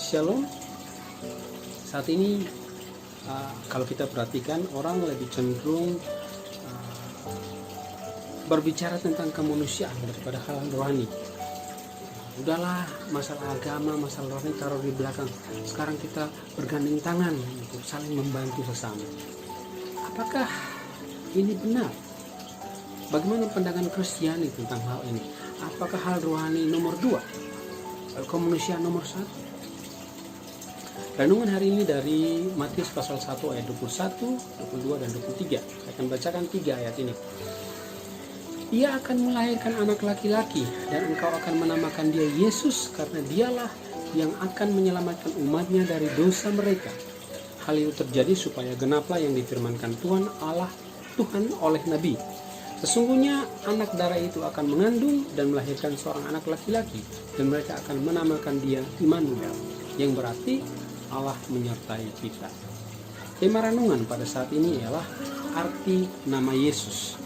Shalom. Saat ini kalau kita perhatikan, orang lebih cenderung berbicara tentang kemanusiaan daripada hal rohani. Udahlah, masalah agama, masalah rohani taruh di belakang. Sekarang kita bergandeng tangan untuk saling membantu sesama. Apakah ini benar? Bagaimana pandangan Kristiani tentang hal ini? Apakah hal rohani nomor 2, kemanusiaan nomor 1? Renungan hari ini dari Matius pasal 1 ayat 21, 22, dan 23. Saya akan bacakan 3 ayat ini. Ia akan melahirkan anak laki-laki, dan engkau akan menamakan dia Yesus, karena dialah yang akan menyelamatkan umatnya dari dosa mereka. Hal itu terjadi supaya genaplah yang difirmankan Tuhan Allah Tuhan oleh Nabi. Sesungguhnya anak darah itu akan mengandung dan melahirkan seorang anak laki-laki, dan mereka akan menamakan dia Immanuel, yang berarti Allah menyertai kita. Tema renungan pada saat ini ialah arti nama Yesus.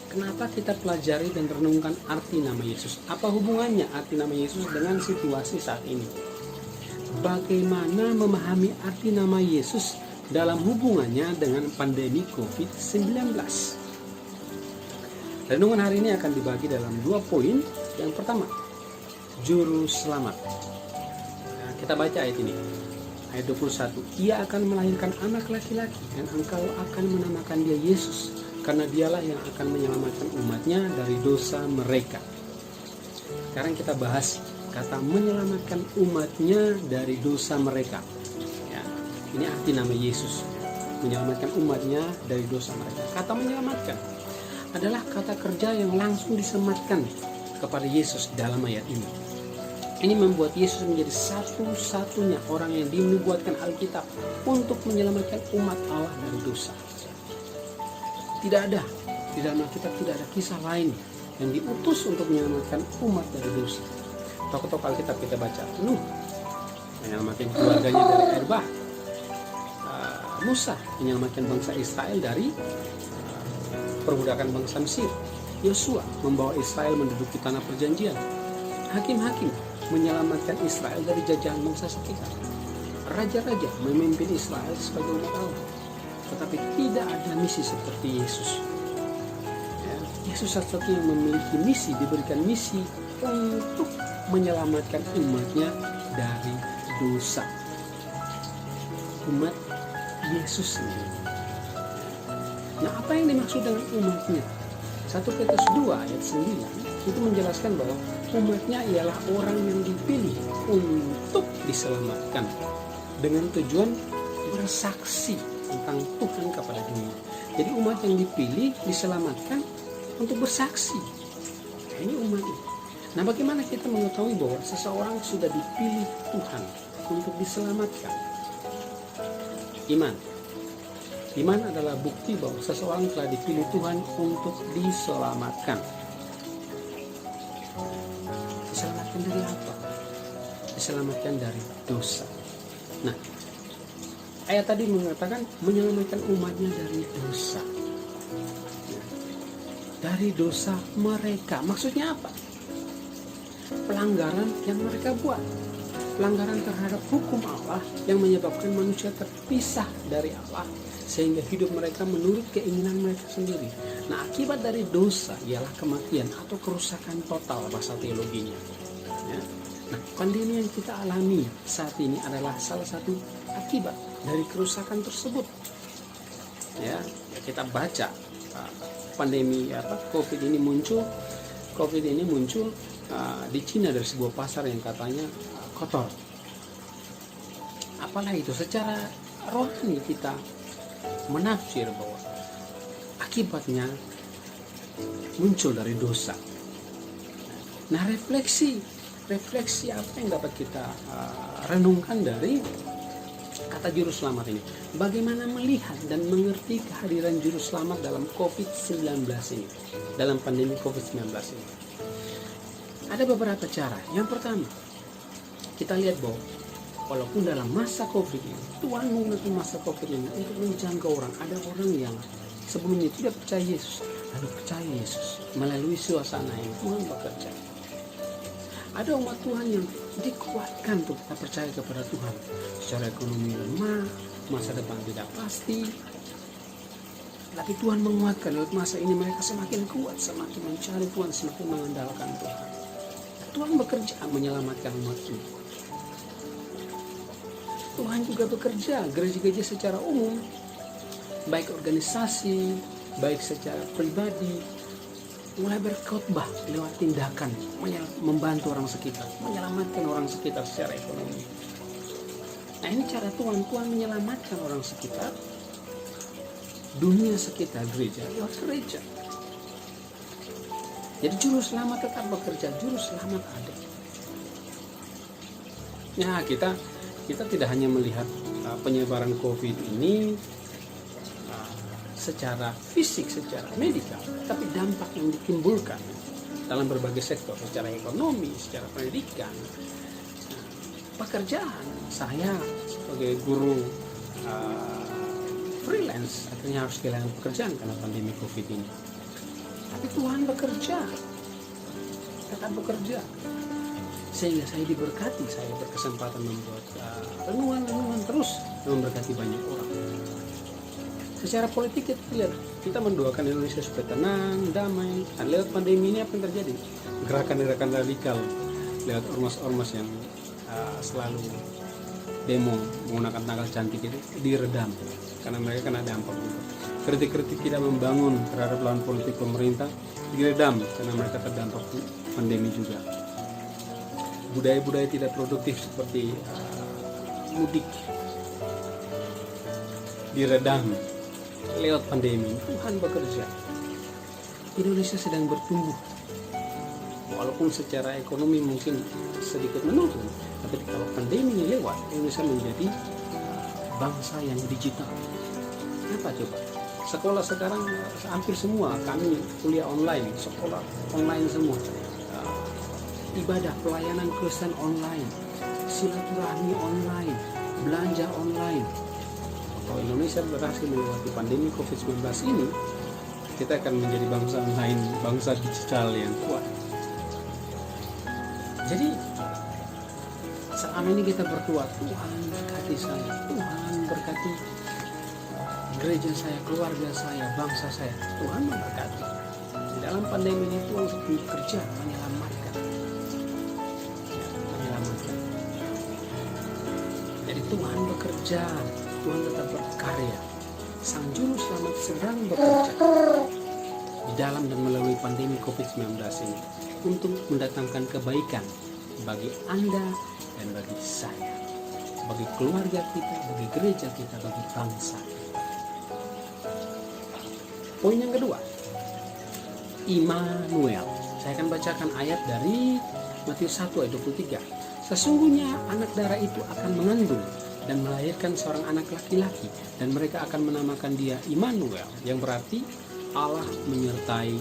Kenapa kita pelajari dan renungkan arti nama Yesus? Apa hubungannya arti nama Yesus dengan situasi saat ini? Bagaimana memahami arti nama Yesus dalam hubungannya dengan pandemi COVID-19? Renungan hari ini akan dibagi dalam 2 poin. Yang pertama, juru selamat. Kita baca ayat ini, ayat 21. Ia akan melahirkan anak laki-laki, dan engkau akan menamakan dia Yesus, karena dialah yang akan menyelamatkan umatnya dari dosa mereka. Sekarang kita bahas kata menyelamatkan umatnya dari dosa mereka. Ya, ini arti nama Yesus, menyelamatkan umatnya dari dosa mereka. Kata menyelamatkan adalah kata kerja yang langsung disematkan kepada Yesus dalam ayat ini. Ini membuat Yesus menjadi satu-satunya orang yang dinubuatkan Alkitab untuk menyelamatkan umat Allah dari dosa. Tidak ada, di dalam Alkitab tidak ada kisah lain yang diutus untuk menyelamatkan umat dari dosa. Tokoh-tokoh Alkitab kita baca, Nuh menyelamatkan keluarganya dari air bah, Musa menyelamatkan bangsa Israel dari perbudakan bangsa Mesir, Yosua membawa Israel menduduki tanah perjanjian, Hakim-hakim menyelamatkan Israel dari jajahan bangsa sekitar, raja-raja memimpin Israel sebagai umat Allah. Tetapi tidak ada misi seperti Yesus. Ya, Yesus satu-satunya yang memiliki misi, diberikan misi untuk menyelamatkan umatnya dari dosa. Umat Yesus sendiri. Nah, apa yang dimaksud dengan umatnya? 1 Petrus 2 ayat 9 itu menjelaskan bahwa umatnya ialah orang yang dipilih untuk diselamatkan dengan tujuan bersaksi tentang Tuhan kepada dunia. Jadi umat yang dipilih diselamatkan untuk bersaksi. Nah, ini umat ini. Nah, bagaimana kita mengetahui bahwa seseorang sudah dipilih Tuhan untuk diselamatkan? Iman. Iman adalah bukti bahwa seseorang telah dipilih Tuhan untuk diselamatkan. Diselamatkan dari apa? Diselamatkan dari dosa. Nah, ayat tadi mengatakan menyelamatkan umatnya dari dosa. Nah, dari dosa mereka. Maksudnya apa? Pelanggaran yang mereka buat. Pelanggaran terhadap hukum Allah yang menyebabkan manusia terpisah dari Allah, sehingga hidup mereka menurut keinginan mereka sendiri. Nah, akibat dari dosa ialah kematian atau kerusakan total bahasa teologinya. Ya. Nah, pandemi yang kita alami saat ini adalah salah satu akibat dari kerusakan tersebut. Ya, kita baca pandemi COVID ini muncul. COVID ini muncul di Cina dari sebuah pasar yang katanya kotor. Apalah itu, secara rohani kita menafsir bahwa akibatnya muncul dari dosa. Nah, refleksi apa yang dapat kita renungkan dari kata juru selamat ini? Bagaimana melihat dan mengerti kehadiran juru selamat dalam COVID-19 ini, dalam pandemi COVID-19 ini? Ada beberapa cara. Yang pertama, kita lihat bahwa walaupun dalam masa COVID ini, Tuhan menggunakan masa COVID ini untuk menjangkau orang. Ada orang yang sebelumnya tidak percaya Yesus, lalu percaya Yesus. Melalui suasana yang Tuhan bekerja. Ada umat Tuhan yang dikuatkan untuk tetap percaya kepada Tuhan. Secara ekonomi lemah, masa depan tidak pasti, tapi Tuhan menguatkan. Lewat masa ini mereka semakin kuat, semakin mencari Tuhan, semakin mengandalkan Tuhan. Tuhan bekerja menyelamatkan umat ini. Tuhan juga bekerja, gereja-gereja secara umum, baik organisasi, baik secara pribadi, mulai berkhotbah lewat tindakan, membantu orang sekitar, menyelamatkan orang sekitar secara ekonomi. Nah, ini cara Tuhan menyelamatkan orang sekitar, dunia sekitar, gereja lewat gereja. Jadi juru selamat tetap bekerja, juru selamat ada. Ya, kita tidak hanya melihat penyebaran COVID ini secara fisik, secara medikal, tapi dampak yang ditimbulkan dalam berbagai sektor, secara ekonomi, secara pendidikan, pekerjaan. Saya sebagai guru freelance akhirnya harus kehilangan pekerjaan karena pandemi COVID ini. Tapi Tuhan bekerja, tetap bekerja, sehingga saya diberkati. Saya berkesempatan membuat renungan terus memberkati banyak orang. Secara politik kita lihat, kita mendoakan Indonesia supaya tenang, damai. Dan lewat pandemi ini apa yang terjadi? Gerakan-gerakan radikal lewat ormas-ormas yang selalu demo menggunakan tanggal cantik itu diredam, karena mereka kena dampak. Kritik-kritik tidak membangun terhadap lawan politik pemerintah diredam karena mereka terdampak pandemi juga. Budaya-budaya tidak produktif seperti mudik diredam lewat pandemi. Tuhan bekerja. Indonesia sedang bertumbuh, walaupun secara ekonomi mungkin sedikit menurun, tapi kalau pandemi ini lewat, Indonesia menjadi bangsa yang digital. Apa coba? Sekolah sekarang hampir semua kami kuliah online, sekolah online semua. Ibadah, pelayanan Kristen online, silaturahmi online, belanja online. Kalau Indonesia berhasil melewati pandemi COVID-19 ini, kita akan menjadi bangsa lain, bangsa digital yang kuat. Jadi selama ini kita berdoa, Tuhan berkati saya, Tuhan berkati gereja saya, keluarga saya, bangsa saya. Tuhan memberkati. Dalam pandemi ini Tuhan bekerja menyelamatkan. Jadi Tuhan bekerja, Tuhan tetap berkarya. Sang Juru Selamat sedang bekerja di dalam dan melalui pandemi COVID-19 ini untuk mendatangkan kebaikan bagi Anda dan bagi saya, bagi keluarga kita, bagi gereja kita, bagi bangsa kita. Poin yang kedua, Immanuel. Saya akan bacakan ayat dari Matius 1 ayat 23. Sesungguhnya anak darah itu akan mengandung dan melahirkan seorang anak laki-laki, dan mereka akan menamakan dia Immanuel, yang berarti Allah menyertai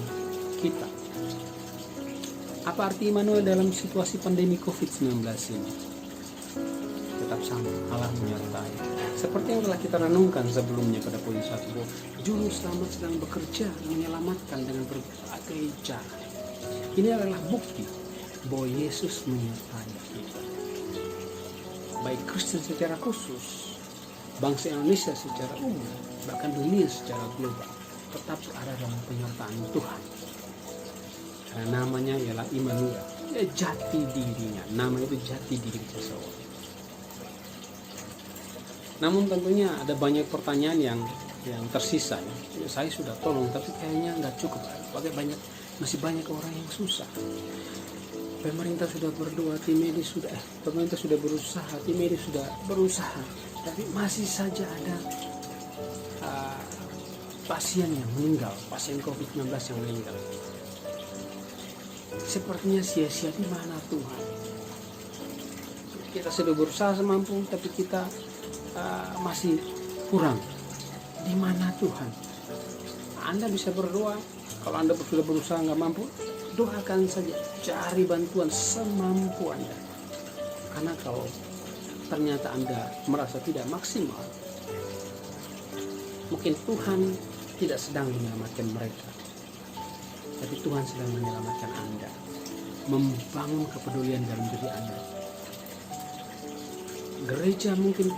kita. Apa arti Immanuel dalam situasi pandemi COVID-19 ini? Tetap sama, Allah menyertai. Seperti yang telah kita renungkan sebelumnya pada poin 1, Juru Selamat sedang bekerja menyelamatkan dengan berbagai cara. Ini adalah bukti bahwa Yesus menyertai kita. Baik Kristen secara khusus, bangsa Indonesia secara umum, bahkan dunia secara global, tetap ada dalam penyertaan Tuhan. Karena namanya ialah Immanuel, ya jati dirinya. Nama itu jati diri seseorang. Namun tentunya ada banyak pertanyaan yang tersisa. Ya, saya sudah tolong, tapi kayaknya nggak cukup. Masih banyak orang yang susah. Pemerintah sudah berdoa, pemerintah sudah berusaha, tim medis sudah berusaha, tapi masih saja ada pasien yang meninggal, pasien COVID-19 yang meninggal. Sepertinya sia-sia. Di mana Tuhan? Kita sudah berusaha semampu, tapi kita masih kurang. Di mana Tuhan? Anda bisa berdoa. Kalau Anda sudah berusaha nggak mampu, doakan saja, cari bantuan semampu Anda. Karena kalau ternyata Anda merasa tidak maksimal, mungkin Tuhan tidak sedang menyelamatkan mereka, tapi Tuhan sedang menyelamatkan Anda. membangun kepedulian dalam diri Anda. Gereja mungkin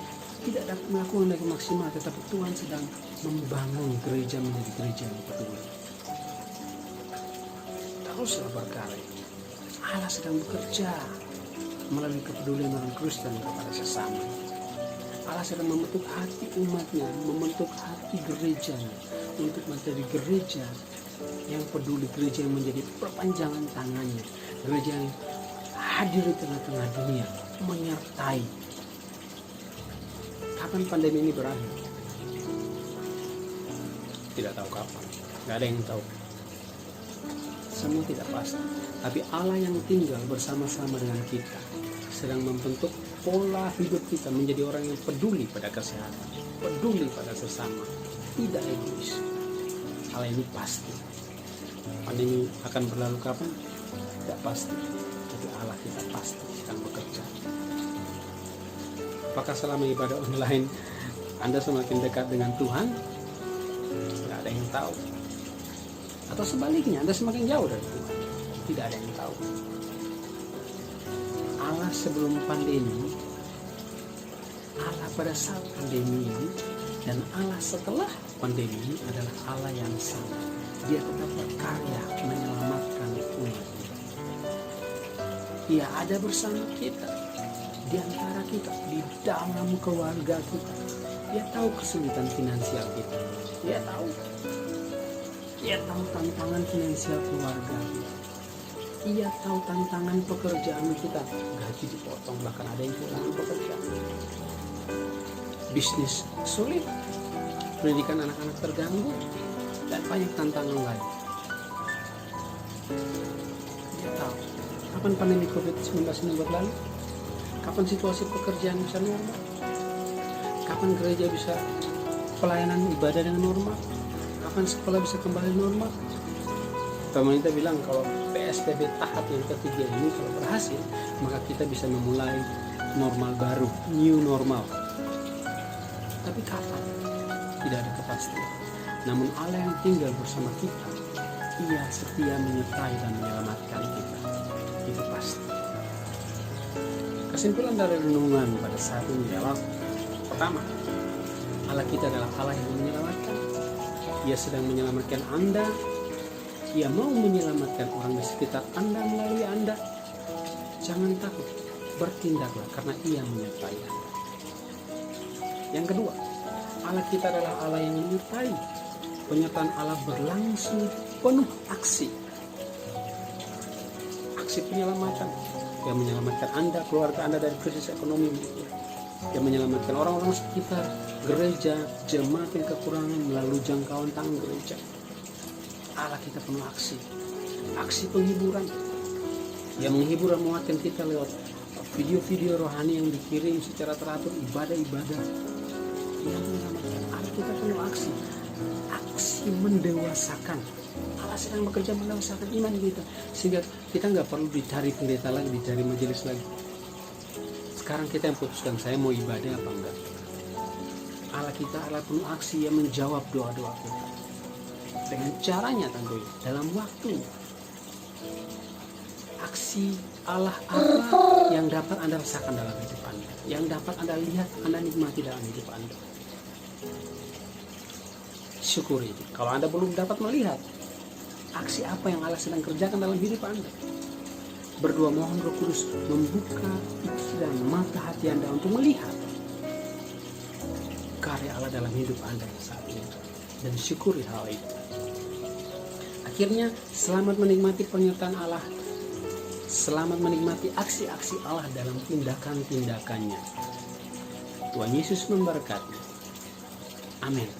tidak dapat melakukan dengan maksimal, tetapi Tuhan sedang membangun gereja menjadi gereja yang peduli. Teruslah berkarya. Allah sedang bekerja melalui kepedulian orang Kristen kepada sesama. Allah sedang membentuk hati umatnya, membentuk hati gerejanya untuk menjadi gereja yang peduli, gereja yang menjadi perpanjangan tangannya, gereja yang hadir di tengah-tengah dunia, menyertai. Kapan pandemi ini berakhir? Tidak tahu kapan, nggak ada yang tahu. Semua tidak pasti. Tapi Allah yang tinggal bersama-sama dengan kita sedang membentuk pola hidup kita menjadi orang yang peduli pada kesehatan, peduli pada sesama, tidak egois. Hal ini pasti. Pandemi akan berlalu kapan? Tidak pasti. Tapi Allah kita pasti sedang bekerja. Apakah selama ibadah online Anda semakin dekat dengan Tuhan? Tidak ada yang tahu. Atau sebaliknya, Anda semakin jauh dari Tuhan? Tidak ada yang tahu. Allah sebelum pandemi, Allah pada saat pandemi ini, dan Allah setelah pandemi ini adalah Allah yang sama. Dia tetap berkarya menyelamatkan umatnya. Dia ada bersama kita, di antara kita, di dalam keluarga kita. Dia tahu kesulitan finansial kita. Dia tahu tantangan finansial keluarga kita. Ia tahu tantangan pekerjaan kita. Gaji dipotong, bahkan ada yang kehilangan pekerjaan. Bisnis sulit, pendidikan anak-anak terganggu, dan banyak tantangan lain. Dia tahu kapan pandemi COVID-19 ini berlalu, kapan situasi pekerjaan bisa normal, kapan gereja bisa pelayanan ibadah dengan normal, kapan sekolah bisa kembali normal. Pemerintah bilang kalau PSBB tahap yang ketiga ini kalau berhasil, maka kita bisa memulai normal baru, new normal. Tapi kapan? Tidak ada kepastian. Namun Allah yang tinggal bersama kita, Ia setia menyertai dan menyelamatkan kita. Itu pasti. Kesimpulan dari renungan pada saat ini adalah, pertama, Allah kita adalah Allah yang menyelamatkan. Ia sedang menyelamatkan Anda. Ia mau menyelamatkan orang di sekitar Anda melalui Anda. Jangan takut, bertindaklah karena Ia menyertai Anda. Yang kedua, Allah kita adalah Allah yang menyertai. Penyertaan Allah berlangsung penuh aksi. Aksi penyelamatan. Yang menyelamatkan Anda, keluarga Anda dari krisis ekonomi. Yang menyelamatkan orang-orang sekitar, gereja, jemaat yang kekurangan melalui jangkauan tangan gereja. Allah kita penuh aksi. Aksi penghiburan. Yang menghibur dan menguatkan kita lewat video-video rohani yang dikirim secara teratur, ibadah-ibadah. Yang menyelamatkan Allah kita penuh aksi. Aksi mendewasakan. Allah sedang bekerja mendewasakan iman kita. Sehingga kita nggak perlu dicari pendeta lagi, dicari majelis lagi. Sekarang kita yang putuskan, saya mau ibadah apa enggak. Allah kita Allah penuh aksi yang menjawab doa-doa kita. Dengan caranya tentunya, dalam waktu. Aksi Allah apa yang dapat Anda rasakan dalam hidup Anda, yang dapat Anda lihat, Anda nikmati dalam hidup Anda. Syukuri itu. Kalau Anda belum dapat melihat aksi apa yang Allah sedang kerjakan dalam hidup Anda, berdoa mohon Roh Kudus membuka pikiran, mata hati Anda untuk melihat karya Allah dalam hidup Anda saat ini, dan syukuri hal itu. Akhirnya, selamat menikmati penyertaan Allah. Selamat menikmati aksi-aksi Allah dalam tindakan-tindakannya. Tuhan Yesus memberkati. Amin.